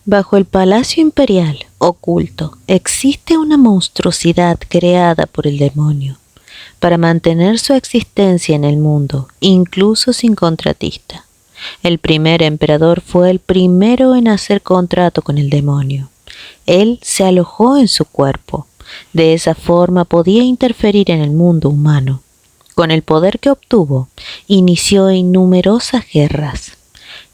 Bajo el Palacio Imperial, oculto, existe una monstruosidad creada por el demonio para mantener su existencia en el mundo, incluso sin contratista. El primer emperador fue el primero en hacer contrato con el demonio. Él se alojó en su cuerpo. De esa forma podía interferir en el mundo humano. Con el poder que obtuvo, inició numerosas guerras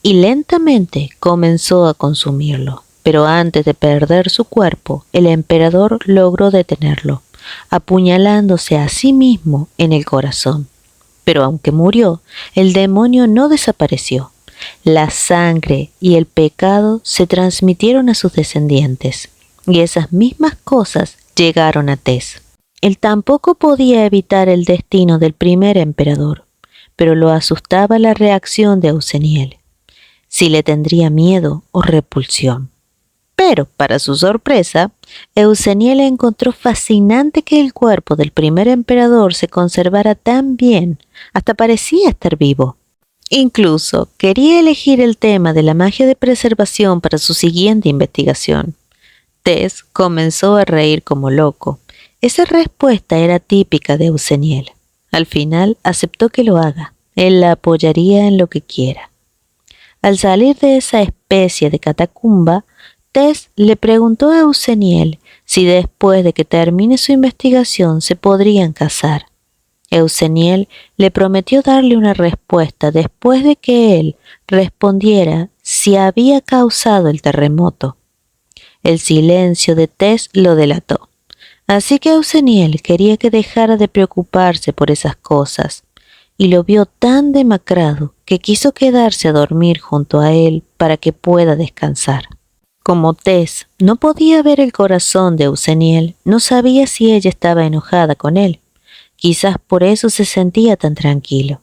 y lentamente comenzó a consumirlo. Pero antes de perder su cuerpo, el emperador logró detenerlo, apuñalándose a sí mismo en el corazón. Pero aunque murió, el demonio no desapareció. La sangre y el pecado se transmitieron a sus descendientes, y esas mismas cosas llegaron a Tess. Él tampoco podía evitar el destino del primer emperador, pero lo asustaba la reacción de Euseniel, si le tendría miedo o repulsión. Pero, para su sorpresa, Euseniel encontró fascinante que el cuerpo del primer emperador se conservara tan bien, hasta parecía estar vivo. Incluso quería elegir el tema de la magia de preservación para su siguiente investigación. Tess comenzó a reír como loco. Esa respuesta era típica de Euseniel. Al final aceptó que lo haga. Él la apoyaría en lo que quiera. Al salir de esa especie de catacumba, Tess le preguntó a Euseniel si después de que termine su investigación se podrían casar. Euseniel le prometió darle una respuesta después de que él respondiera si había causado el terremoto. El silencio de Tess lo delató, así que Euseniel quería que dejara de preocuparse por esas cosas, y lo vio tan demacrado que quiso quedarse a dormir junto a él para que pueda descansar. Como Tess no podía ver el corazón de Euseniel, no sabía si ella estaba enojada con él. Quizás por eso se sentía tan tranquilo.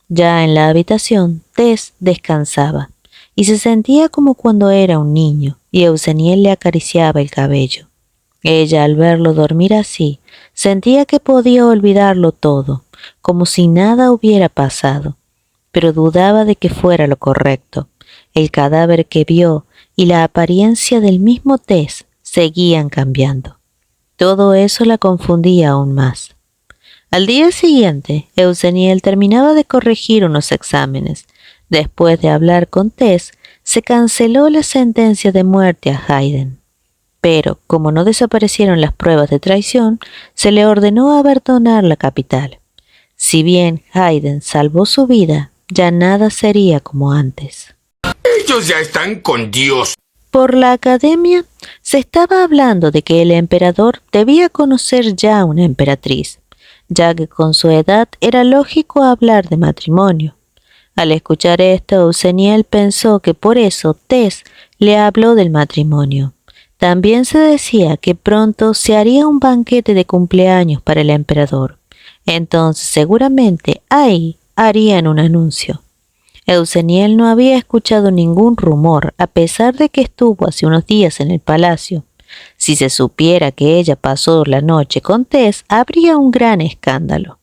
Ya en la habitación, Tess descansaba y se sentía como cuando era un niño y Euseniel le acariciaba el cabello. Ella, al verlo dormir así, sentía que podía olvidarlo todo, como si nada hubiera pasado, pero dudaba de que fuera lo correcto. El cadáver que vio y la apariencia del mismo Tess seguían cambiando. Todo eso la confundía aún más. Al día siguiente, Euseniel terminaba de corregir unos exámenes. Después de hablar con Tess, se canceló la sentencia de muerte a Hayden. Pero, como no desaparecieron las pruebas de traición, se le ordenó abandonar la capital. Si bien Hayden salvó su vida, ya nada sería como antes. Ellos ya están con Dios. Por la academia se estaba hablando de que el emperador debía conocer ya a una emperatriz, ya que con su edad era lógico hablar de matrimonio. Al escuchar esto, Euseniel pensó que por eso Tess le habló del matrimonio. También se decía que pronto se haría un banquete de cumpleaños para el emperador. Entonces seguramente ahí harían un anuncio. Euseniel no había escuchado ningún rumor, a pesar de que estuvo hace unos días en el palacio. Si se supiera que ella pasó la noche con Tess, habría un gran escándalo.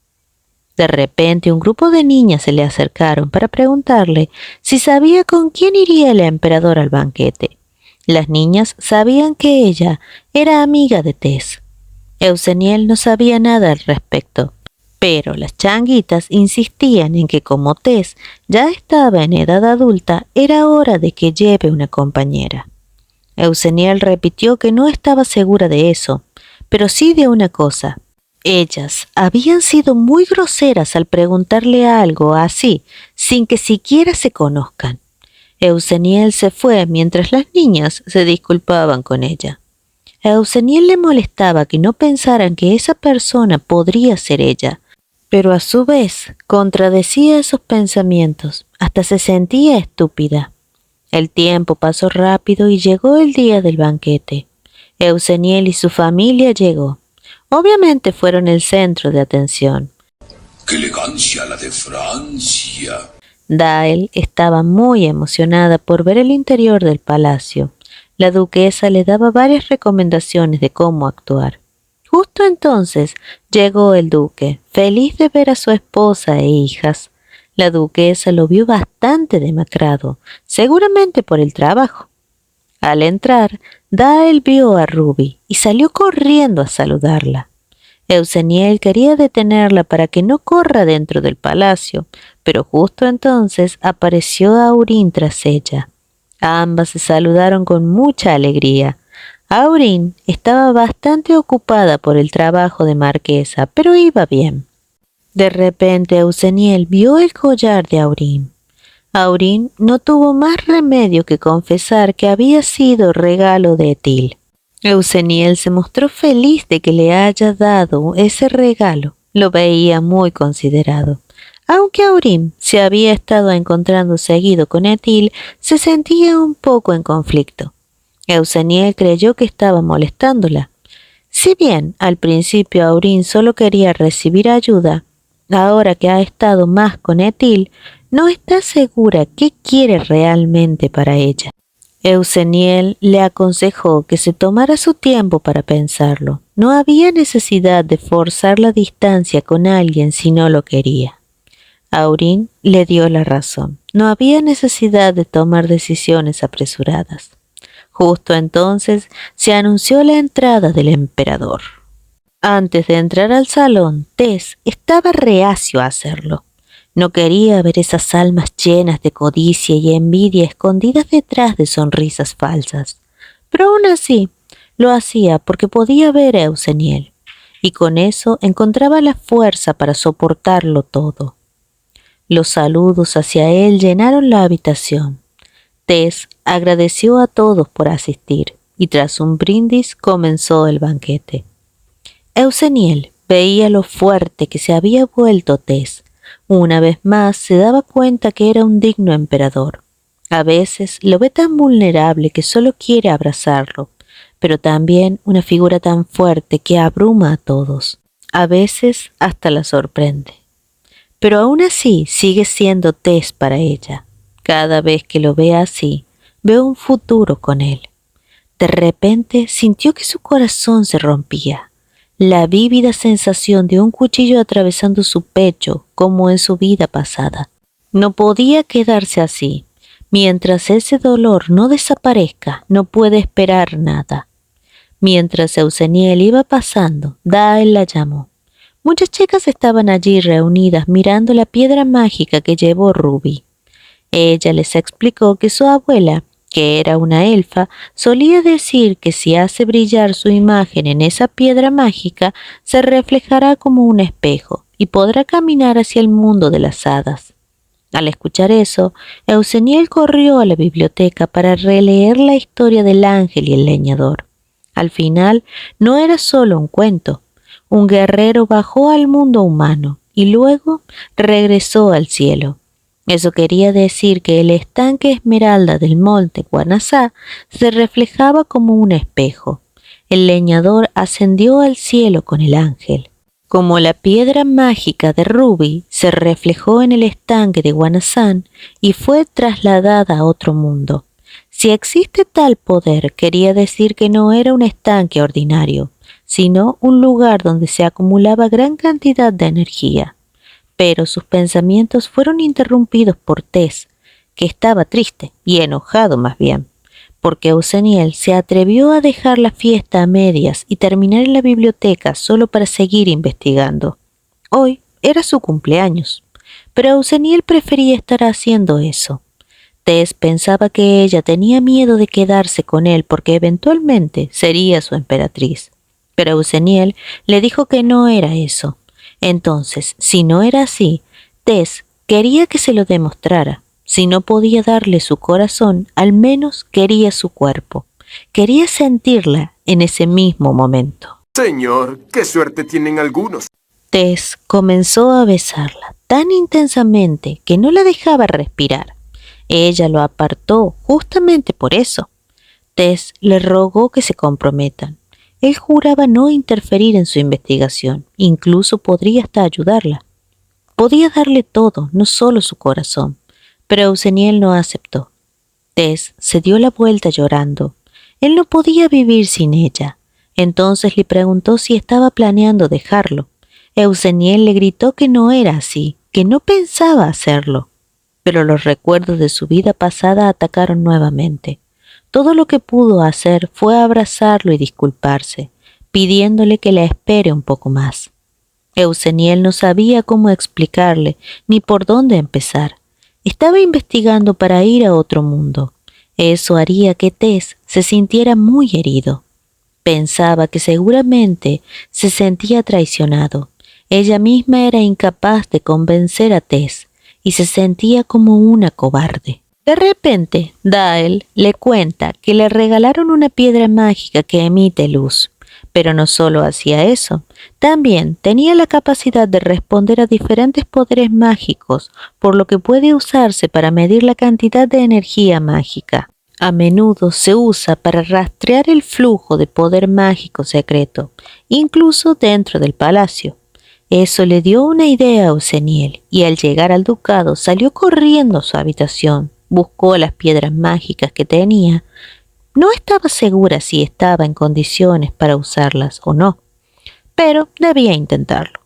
De repente, un grupo de niñas se le acercaron para preguntarle si sabía con quién iría el emperador al banquete. Las niñas sabían que ella era amiga de Tess. Euseniel no sabía nada al respecto, pero las changuitas insistían en que como Tess ya estaba en edad adulta, era hora de que lleve una compañera. Euseniel repitió que no estaba segura de eso, pero sí de una cosa. Ellas habían sido muy groseras al preguntarle algo así, sin que siquiera se conozcan. Euseniel se fue mientras las niñas se disculpaban con ella. A Euseniel le molestaba que no pensaran que esa persona podría ser ella, pero a su vez contradecía esos pensamientos, hasta se sentía estúpida. El tiempo pasó rápido y llegó el día del banquete. Euseniel y su familia llegó. Obviamente fueron el centro de atención. ¡Qué elegancia la de Francia! Dael estaba muy emocionada por ver el interior del palacio. La duquesa le daba varias recomendaciones de cómo actuar. Justo entonces llegó el duque, feliz de ver a su esposa e hijas. La duquesa lo vio bastante demacrado, seguramente por el trabajo. Al entrar, Dael vio a Ruby y salió corriendo a saludarla. Euseniel quería detenerla para que no corra dentro del palacio, pero justo entonces apareció Aurín tras ella. Ambas se saludaron con mucha alegría. Aurín estaba bastante ocupada por el trabajo de marquesa, pero iba bien. De repente Euseniel vio el collar de Aurín. Aurín no tuvo más remedio que confesar que había sido regalo de Etil. Euseniel se mostró feliz de que le haya dado ese regalo. Lo veía muy considerado. Aunque Aurín se había estado encontrando seguido con Etil, se sentía un poco en conflicto. Euseniel creyó que estaba molestándola. Si bien al principio Aurín solo quería recibir ayuda, ahora que ha estado más con Etil, no está segura qué quiere realmente para ella. Euseniel le aconsejó que se tomara su tiempo para pensarlo. No había necesidad de forzar la distancia con alguien si no lo quería. Aurín le dio la razón. No había necesidad de tomar decisiones apresuradas. Justo entonces se anunció la entrada del emperador. Antes de entrar al salón, Tess estaba reacio a hacerlo. No quería ver esas almas llenas de codicia y envidia escondidas detrás de sonrisas falsas. Pero aún así, lo hacía porque podía ver a Euseniel, y con eso encontraba la fuerza para soportarlo todo. Los saludos hacia él llenaron la habitación. Tess agradeció a todos por asistir, y tras un brindis comenzó el banquete. Euseniel veía lo fuerte que se había vuelto Tess. Una vez más se daba cuenta que era un digno emperador. A veces lo ve tan vulnerable que solo quiere abrazarlo, pero también una figura tan fuerte que abruma a todos. A veces hasta la sorprende. Pero aún así sigue siendo Tess para ella. Cada vez que lo ve así, ve un futuro con él. De repente sintió que su corazón se rompía. La vívida sensación de un cuchillo atravesando su pecho, como en su vida pasada. No podía quedarse así. Mientras ese dolor no desaparezca, no puede esperar nada. Mientras Euseniel iba pasando, Dael la llamó. Muchas chicas estaban allí reunidas mirando la piedra mágica que llevó Ruby. Ella les explicó que su abuela, que era una elfa, solía decir que si hace brillar su imagen en esa piedra mágica, se reflejará como un espejo y podrá caminar hacia el mundo de las hadas. Al escuchar eso, Euseniel corrió a la biblioteca para releer la historia del ángel y el leñador. Al final, no era solo un cuento. Un guerrero bajó al mundo humano y luego regresó al cielo. Eso quería decir que el estanque Esmeralda del monte Guanasá se reflejaba como un espejo. El leñador ascendió al cielo con el ángel. Como la piedra mágica de Ruby se reflejó en el estanque de Guanasán y fue trasladada a otro mundo. Si existe tal poder, quería decir que no era un estanque ordinario, sino un lugar donde se acumulaba gran cantidad de energía. Pero sus pensamientos fueron interrumpidos por Tess, que estaba triste y enojado más bien, porque Euseniel se atrevió a dejar la fiesta a medias y terminar en la biblioteca solo para seguir investigando. Hoy era su cumpleaños, pero Euseniel prefería estar haciendo eso. Tess pensaba que ella tenía miedo de quedarse con él porque eventualmente sería su emperatriz, pero Euseniel le dijo que no era eso. Entonces, si no era así, Tess quería que se lo demostrara. Si no podía darle su corazón, al menos quería su cuerpo. Quería sentirla en ese mismo momento. Señor, qué suerte tienen algunos. Tess comenzó a besarla tan intensamente que no la dejaba respirar. Ella lo apartó justamente por eso. Tess le rogó que se comprometan. Él juraba no interferir en su investigación, incluso podría hasta ayudarla. Podía darle todo, no solo su corazón, pero Euseniel no aceptó. Tess se dio la vuelta llorando. Él no podía vivir sin ella. Entonces le preguntó si estaba planeando dejarlo. Euseniel le gritó que no era así, que no pensaba hacerlo. Pero los recuerdos de su vida pasada atacaron nuevamente. todo lo que pudo hacer fue abrazarlo y disculparse, pidiéndole que la espere un poco más. Euseniel no sabía cómo explicarle ni por dónde empezar. Estaba investigando para ir a otro mundo. Eso haría que Tess se sintiera muy herido. Pensaba que seguramente se sentía traicionado. Ella misma era incapaz de convencer a Tess y se sentía como una cobarde. De repente, Dael le cuenta que le regalaron una piedra mágica que emite luz. Pero no solo hacía eso, también tenía la capacidad de responder a diferentes poderes mágicos, por lo que puede usarse para medir la cantidad de energía mágica. A menudo se usa para rastrear el flujo de poder mágico secreto, incluso dentro del palacio. Eso le dio una idea a Euseniel, y al llegar al ducado salió corriendo a su habitación, buscó las piedras mágicas que tenía. No estaba segura si estaba en condiciones para usarlas o no, pero debía intentarlo,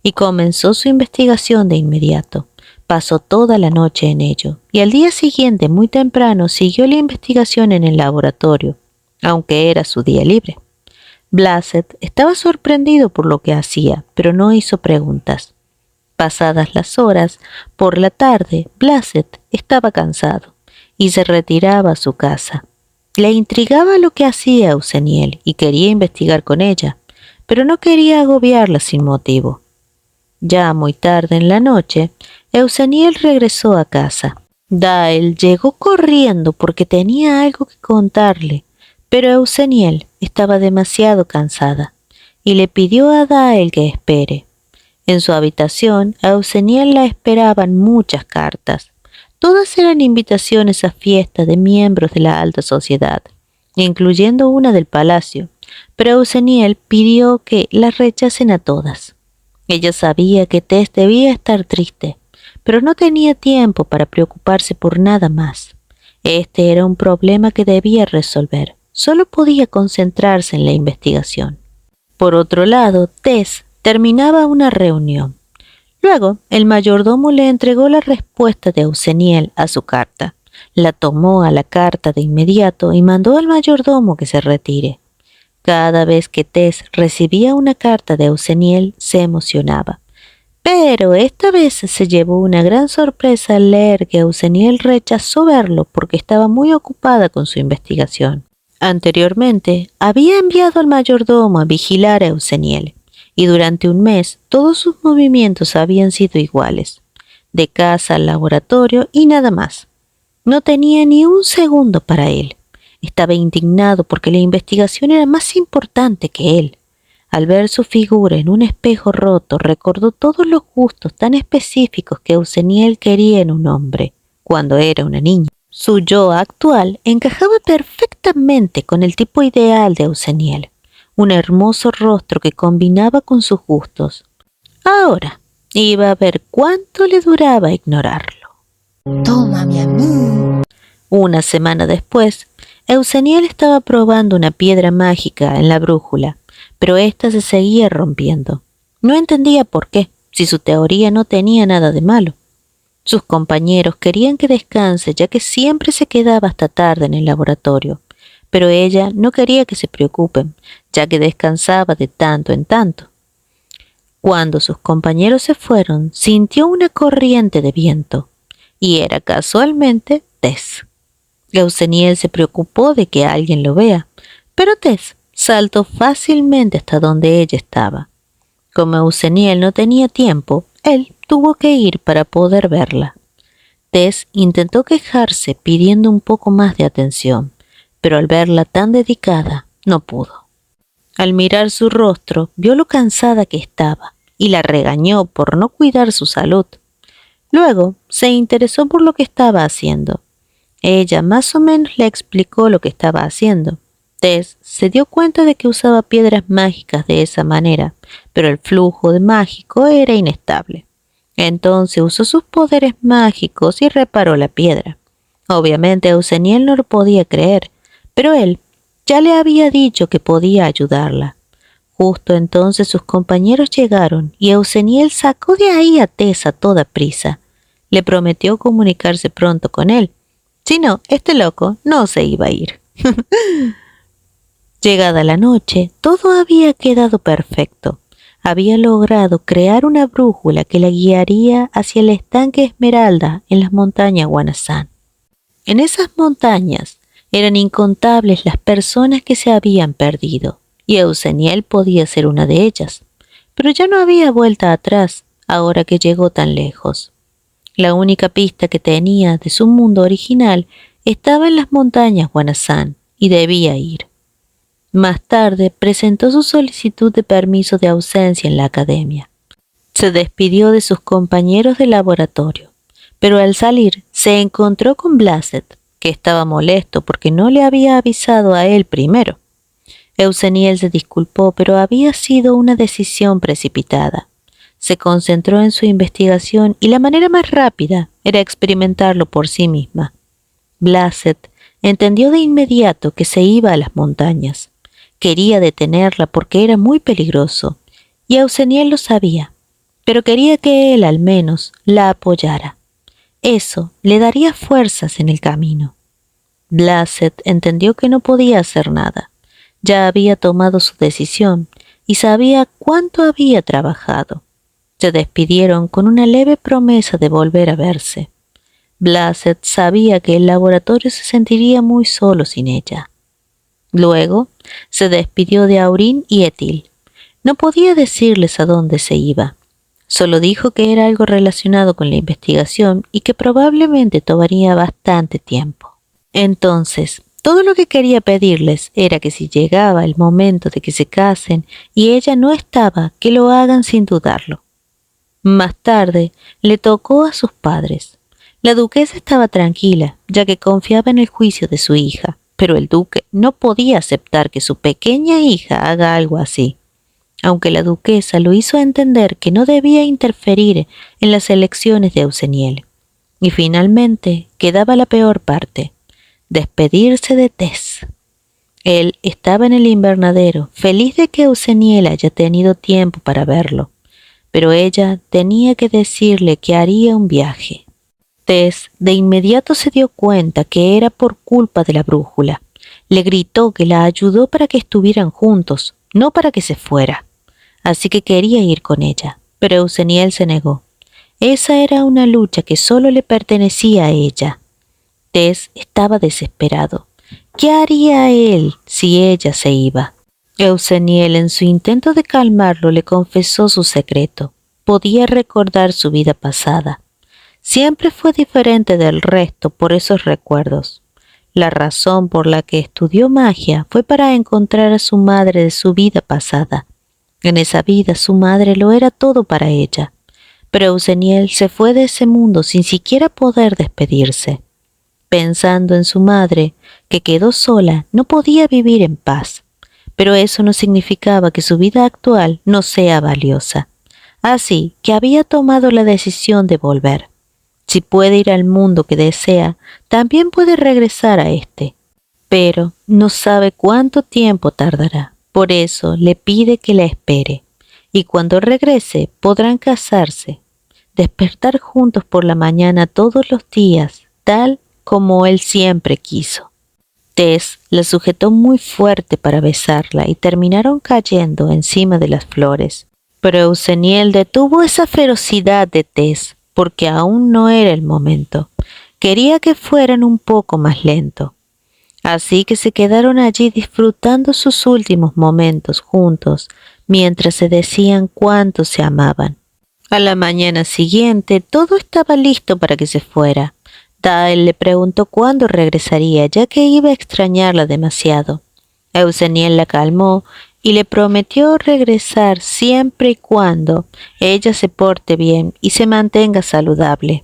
y comenzó su investigación de inmediato. Pasó toda la noche en ello, y al día siguiente muy temprano siguió la investigación en el laboratorio, aunque era su día libre. Blazed estaba sorprendido por lo que hacía, pero no hizo preguntas. Pasadas las horas, por la tarde, Blazed estaba cansado, y se retiraba a su casa. Le intrigaba lo que hacía Euseniel y quería investigar con ella, pero no quería agobiarla sin motivo. Ya muy tarde en la noche, Euseniel regresó a casa. Dael llegó corriendo porque tenía algo que contarle, pero Euseniel estaba demasiado cansada y le pidió a Dael que espere. En su habitación, a Euseniel la esperaban muchas cartas. Todas eran invitaciones a fiestas de miembros de la alta sociedad, incluyendo una del palacio, pero Euseniel pidió que las rechacen a todas. Ella sabía que Tess debía estar triste, pero no tenía tiempo para preocuparse por nada más. Este era un problema que debía resolver. Solo podía concentrarse en la investigación. Por otro lado, Tess terminaba una reunión. Luego, el mayordomo le entregó la respuesta de Euseniel a su carta. La tomó a la carta de inmediato y mandó al mayordomo que se retire. Cada vez que Tess recibía una carta de Euseniel, se emocionaba. Pero esta vez se llevó una gran sorpresa al leer que Euseniel rechazó verlo porque estaba muy ocupada con su investigación. Anteriormente, había enviado al mayordomo a vigilar a Euseniel, y durante un mes todos sus movimientos habían sido iguales, de casa al laboratorio y nada más. No tenía ni un segundo para él. Estaba indignado porque la investigación era más importante que él. Al ver su figura en un espejo roto, recordó todos los gustos tan específicos que Euseniel quería en un hombre cuando era una niña. Su yo actual encajaba perfectamente con el tipo ideal de Euseniel, un hermoso rostro que combinaba con sus gustos. Ahora iba a ver cuánto le duraba ignorarlo. Tómame a mí. Una semana después, Euseniel estaba probando una piedra mágica en la brújula, pero ésta se seguía rompiendo. No entendía por qué, si su teoría no tenía nada de malo. Sus compañeros querían que descanse, ya que siempre se quedaba hasta tarde en el laboratorio, pero ella no quería que se preocupen, ya que descansaba de tanto en tanto. Cuando sus compañeros se fueron, sintió una corriente de viento, y era casualmente Tess. Euseniel se preocupó de que alguien lo vea, pero Tess saltó fácilmente hasta donde ella estaba. Como Euseniel no tenía tiempo, él tuvo que ir para poder verla. Tess intentó quejarse pidiendo un poco más de atención, pero al verla tan dedicada, no pudo. Al mirar su rostro, vio lo cansada que estaba y la regañó por no cuidar su salud. Luego, se interesó por lo que estaba haciendo. Ella más o menos le explicó lo que estaba haciendo. Tess se dio cuenta de que usaba piedras mágicas de esa manera, pero el flujo de mágico era inestable. Entonces usó sus poderes mágicos y reparó la piedra. Obviamente Euseniel no lo podía creer, pero él ya le había dicho que podía ayudarla. Justo entonces sus compañeros llegaron y Euseniel sacó de ahí a Tess a toda prisa. Le prometió comunicarse pronto con él. Si no, este loco no se iba a ir. Llegada la noche, todo había quedado perfecto. Había logrado crear una brújula que la guiaría hacia el estanque Esmeralda en las montañas Guanazán. En esas montañas eran incontables las personas que se habían perdido, y Euseniel podía ser una de ellas. Pero ya no había vuelta atrás, ahora que llegó tan lejos. La única pista que tenía de su mundo original estaba en las montañas Guanazán, y debía ir. Más tarde presentó su solicitud de permiso de ausencia en la academia. Se despidió de sus compañeros de laboratorio, pero al salir se encontró con Blazet, que estaba molesto porque no le había avisado a él primero. Euseniel se disculpó, pero había sido una decisión precipitada. Se concentró en su investigación y la manera más rápida era experimentarlo por sí misma. Blazet entendió de inmediato que se iba a las montañas. Quería detenerla porque era muy peligroso, y Euseniel lo sabía, pero quería que él al menos la apoyara. Eso le daría fuerzas en el camino. Blazet entendió que no podía hacer nada. Ya había tomado su decisión y sabía cuánto había trabajado. Se despidieron con una leve promesa de volver a verse. Blazet sabía que el laboratorio se sentiría muy solo sin ella. Luego se despidió de Aurín y Etil. No podía decirles a dónde se iba. Solo dijo que era algo relacionado con la investigación y que probablemente tomaría bastante tiempo. Entonces, todo lo que quería pedirles era que si llegaba el momento de que se casen y ella no estaba, que lo hagan sin dudarlo. Más tarde, le tocó a sus padres. La duquesa estaba tranquila, ya que confiaba en el juicio de su hija, pero el duque no podía aceptar que su pequeña hija haga algo así. Aunque la duquesa lo hizo entender que no debía interferir en las elecciones de Euseniel. Y finalmente quedaba la peor parte: despedirse de Tess. Él estaba en el invernadero, feliz de que Euseniel haya tenido tiempo para verlo, pero ella tenía que decirle que haría un viaje. Tess de inmediato se dio cuenta que era por culpa de la brújula. Le gritó que la ayudó para que estuvieran juntos, no para que se fuera. Así que quería ir con ella, pero Euseniel se negó. Esa era una lucha que solo le pertenecía a ella. Tess estaba desesperado. ¿Qué haría él si ella se iba? Euseniel, en su intento de calmarlo, le confesó su secreto. Podía recordar su vida pasada. Siempre fue diferente del resto por esos recuerdos. La razón por la que estudió magia fue para encontrar a su madre de su vida pasada. En esa vida su madre lo era todo para ella, pero Euseniel se fue de ese mundo sin siquiera poder despedirse. Pensando en su madre, que quedó sola, no podía vivir en paz, pero eso no significaba que su vida actual no sea valiosa. Así que había tomado la decisión de volver. Si puede ir al mundo que desea, también puede regresar a este, pero no sabe cuánto tiempo tardará. Por eso le pide que la espere, y cuando regrese podrán casarse, despertar juntos por la mañana todos los días, tal como él siempre quiso. Tess la sujetó muy fuerte para besarla y terminaron cayendo encima de las flores. Pero Euseniel detuvo esa ferocidad de Tess, porque aún no era el momento. Quería que fueran un poco más lento. Así que se quedaron allí disfrutando sus últimos momentos juntos, mientras se decían cuánto se amaban. A la mañana siguiente todo estaba listo para que se fuera. Dael le preguntó cuándo regresaría, ya que iba a extrañarla demasiado. Euseniel la calmó y le prometió regresar siempre y cuando ella se porte bien y se mantenga saludable.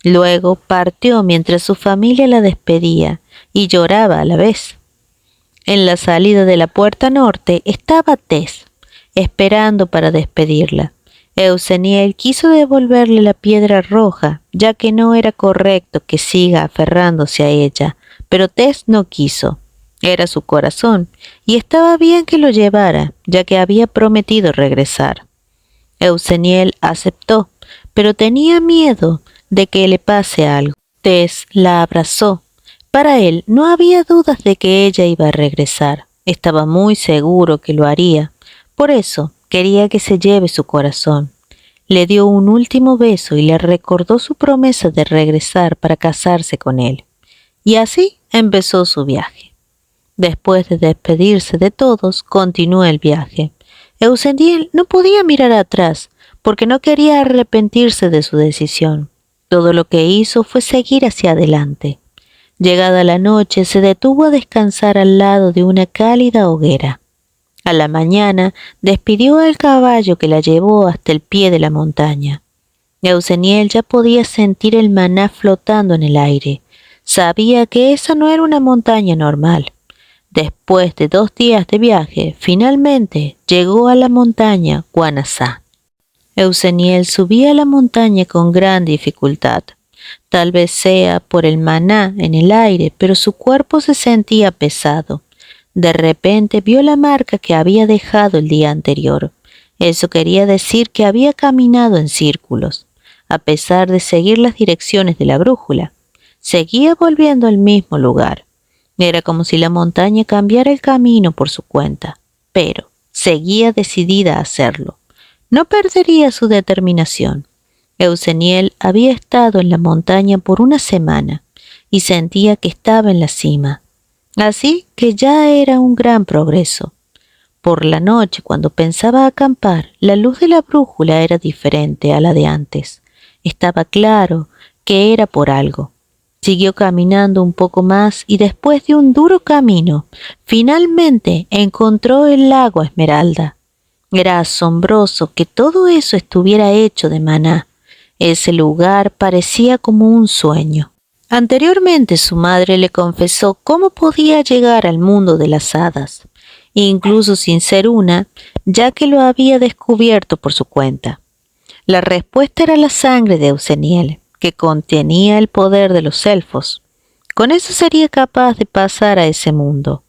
Luego partió mientras su familia la despedía y lloraba a la vez. En la salida de la puerta norte estaba Tess, esperando para despedirla. Euseniel quiso devolverle la piedra roja, ya que no era correcto que siga aferrándose a ella, pero Tess no quiso. Era su corazón, y estaba bien que lo llevara, ya que había prometido regresar. Euseniel aceptó, pero tenía miedo de que le pase algo. Tess la abrazó, Para él no había dudas de que ella iba a regresar. Estaba muy seguro que lo haría. Por eso quería que se lleve su corazón. Le dio un último beso y le recordó su promesa de regresar para casarse con él. Y así empezó su viaje. Después de despedirse de todos, continuó el viaje. Euseniel no podía mirar atrás porque no quería arrepentirse de su decisión. Todo lo que hizo fue seguir hacia adelante. Llegada la noche, se detuvo a descansar al lado de una cálida hoguera. A la mañana, despidió al caballo que la llevó hasta el pie de la montaña. Euseniel ya podía sentir el maná flotando en el aire. Sabía que esa no era una montaña normal. Después de 2 días de viaje, finalmente llegó a la montaña Guanasá. Euseniel subía a la montaña con gran dificultad. Tal vez sea por el maná en el aire, pero su cuerpo se sentía pesado. De repente vio la marca que había dejado el día anterior. Eso quería decir que había caminado en círculos, a pesar de seguir las direcciones de la brújula. Seguía volviendo al mismo lugar. Era como si la montaña cambiara el camino por su cuenta, pero seguía decidida a hacerlo. No perdería su determinación. Euseniel había estado en la montaña por 1 semana y sentía que estaba en la cima, así que ya era un gran progreso. Por la noche, cuando pensaba acampar, la luz de la brújula era diferente a la de antes. Estaba claro que era por algo. Siguió caminando un poco más y después de un duro camino, finalmente encontró el lago Esmeralda. Era asombroso que todo eso estuviera hecho de maná. Ese lugar parecía como un sueño. Anteriormente su madre le confesó cómo podía llegar al mundo de las hadas, incluso sin ser una, ya que lo había descubierto por su cuenta. La respuesta era la sangre de Euseniel, que contenía el poder de los elfos. Con eso sería capaz de pasar a ese mundo.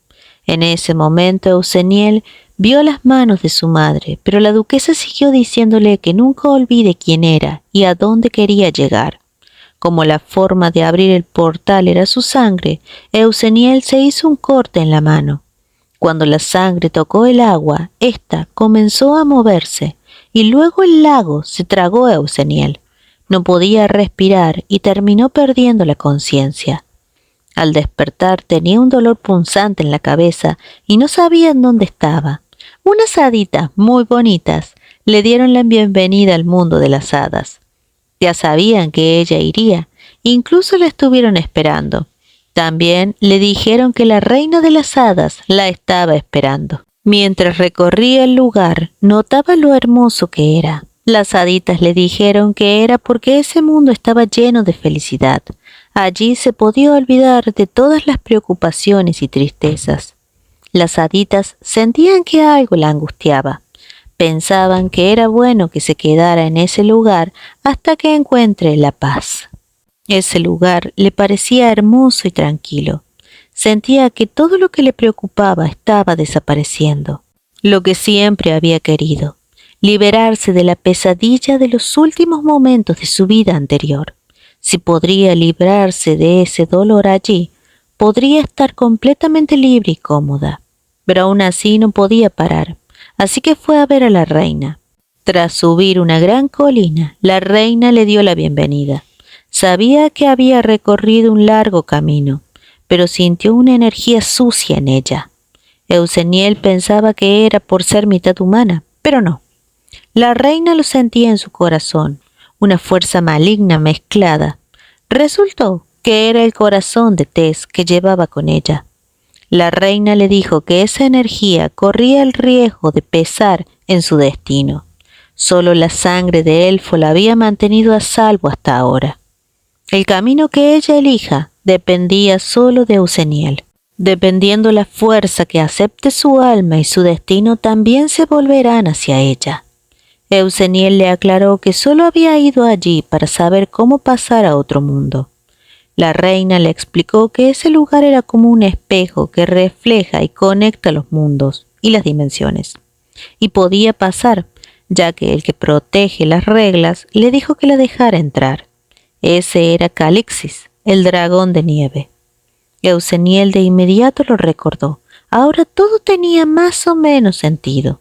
En ese momento Euseniel vio las manos de su madre, pero la duquesa siguió diciéndole que nunca olvide quién era y a dónde quería llegar. Como la forma de abrir el portal era su sangre, Euseniel se hizo un corte en la mano. Cuando la sangre tocó el agua, ésta comenzó a moverse, y luego el lago se tragó a Euseniel. No podía respirar y terminó perdiendo la conciencia. Al despertar tenía un dolor punzante en la cabeza y no sabía en dónde estaba. Unas haditas muy bonitas le dieron la bienvenida al mundo de las hadas. Ya sabían que ella iría, incluso la estuvieron esperando. También le dijeron que la reina de las hadas la estaba esperando. Mientras recorría el lugar, notaba lo hermoso que era. Las haditas le dijeron que era porque ese mundo estaba lleno de felicidad. Allí se podía olvidar de todas las preocupaciones y tristezas. Las haditas sentían que algo la angustiaba. Pensaban que era bueno que se quedara en ese lugar hasta que encuentre la paz. Ese lugar le parecía hermoso y tranquilo. Sentía que todo lo que le preocupaba estaba desapareciendo. Lo que siempre había querido, liberarse de la pesadilla de los últimos momentos de su vida anterior. Si podría librarse de ese dolor allí, podría estar completamente libre y cómoda. Pero aún así no podía parar, así que fue a ver a la reina. Tras subir una gran colina, la reina le dio la bienvenida. Sabía que había recorrido un largo camino, pero sintió una energía sucia en ella. Euseniel pensaba que era por ser mitad humana, pero no. La reina lo sentía en su corazón, una fuerza maligna mezclada. Resultó que era el corazón de Tess que llevaba con ella. La reina le dijo que esa energía corría el riesgo de pesar en su destino. Solo la sangre de elfo la había mantenido a salvo hasta ahora. El camino que ella elija dependía solo de Euseniel. Dependiendo la fuerza que acepte su alma y su destino también se volverán hacia ella. Euseniel le aclaró que solo había ido allí para saber cómo pasar a otro mundo. La reina le explicó que ese lugar era como un espejo que refleja y conecta los mundos y las dimensiones. Y podía pasar, ya que el que protege las reglas le dijo que la dejara entrar. Ese era Calixis, el dragón de nieve. Euseniel de inmediato lo recordó. Ahora todo tenía más o menos sentido.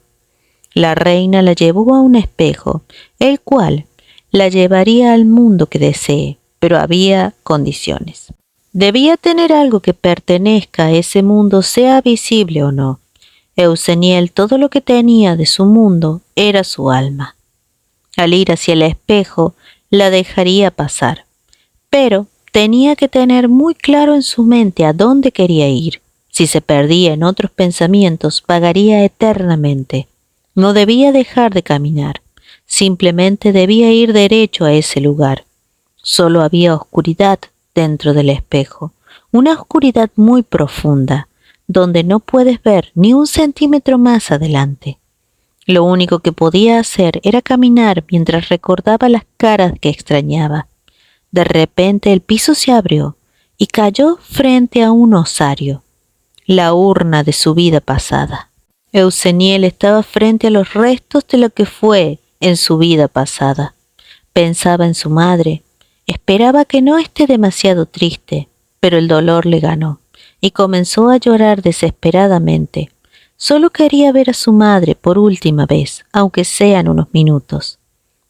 La reina la llevó a un espejo, el cual la llevaría al mundo que desee, pero había condiciones. Debía tener algo que pertenezca a ese mundo, sea visible o no. Euseniel todo lo que tenía de su mundo era su alma. Al ir hacia el espejo, la dejaría pasar, pero tenía que tener muy claro en su mente a dónde quería ir. Si se perdía en otros pensamientos, vagaría eternamente. No debía dejar de caminar, simplemente debía ir derecho a ese lugar. Solo había oscuridad dentro del espejo, una oscuridad muy profunda, donde no puedes ver ni un centímetro más adelante. Lo único que podía hacer era caminar mientras recordaba las caras que extrañaba. De repente el piso se abrió y cayó frente a un osario, la urna de su vida pasada. Euseniel estaba frente a los restos de lo que fue en su vida pasada. Pensaba en su madre, esperaba que no esté demasiado triste, pero el dolor le ganó y comenzó a llorar desesperadamente. Solo quería ver a su madre por última vez, aunque sean unos minutos.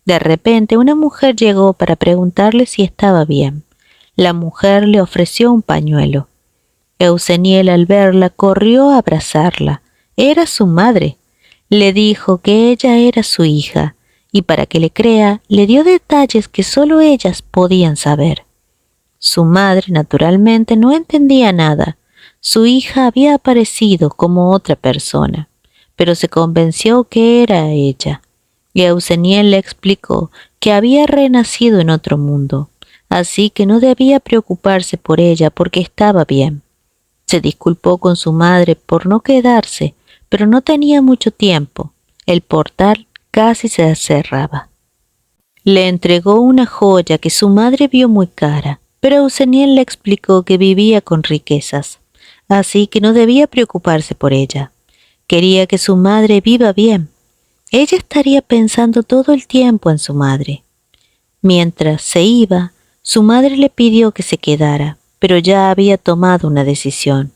De repente una mujer llegó para preguntarle si estaba bien. La mujer le ofreció un pañuelo. Euseniel al verla corrió a abrazarla. Era su madre. Le dijo que ella era su hija, y para que le crea, le dio detalles que solo ellas podían saber. Su madre, naturalmente, no entendía nada. Su hija había aparecido como otra persona, pero se convenció que era ella. Y Euseniel le explicó que había renacido en otro mundo, así que no debía preocuparse por ella porque estaba bien. Se disculpó con su madre por no quedarse, pero no tenía mucho tiempo. El portal casi se cerraba. Le entregó una joya que su madre vio muy cara, pero Euseniel le explicó que vivía con riquezas, así que no debía preocuparse por ella. Quería que su madre viva bien. Ella estaría pensando todo el tiempo en su madre. Mientras se iba, su madre le pidió que se quedara, pero ya había tomado una decisión.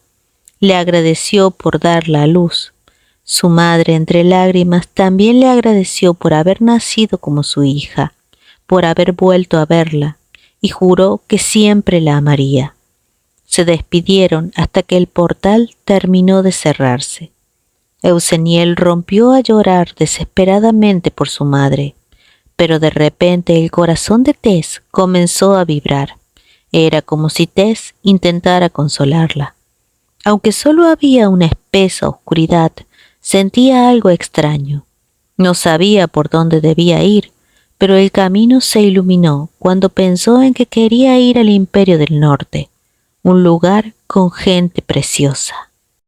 Le agradeció por darla a luz. Su madre, entre lágrimas, también le agradeció por haber nacido como su hija, por haber vuelto a verla, y juró que siempre la amaría. Se despidieron hasta que el portal terminó de cerrarse. Euseniel rompió a llorar desesperadamente por su madre, pero de repente el corazón de Tess comenzó a vibrar. Era como si Tess intentara consolarla. Aunque solo había una espesa oscuridad, sentía algo extraño. No sabía por dónde debía ir, pero el camino se iluminó cuando pensó en que quería ir al Imperio del Norte, un lugar con gente preciosa.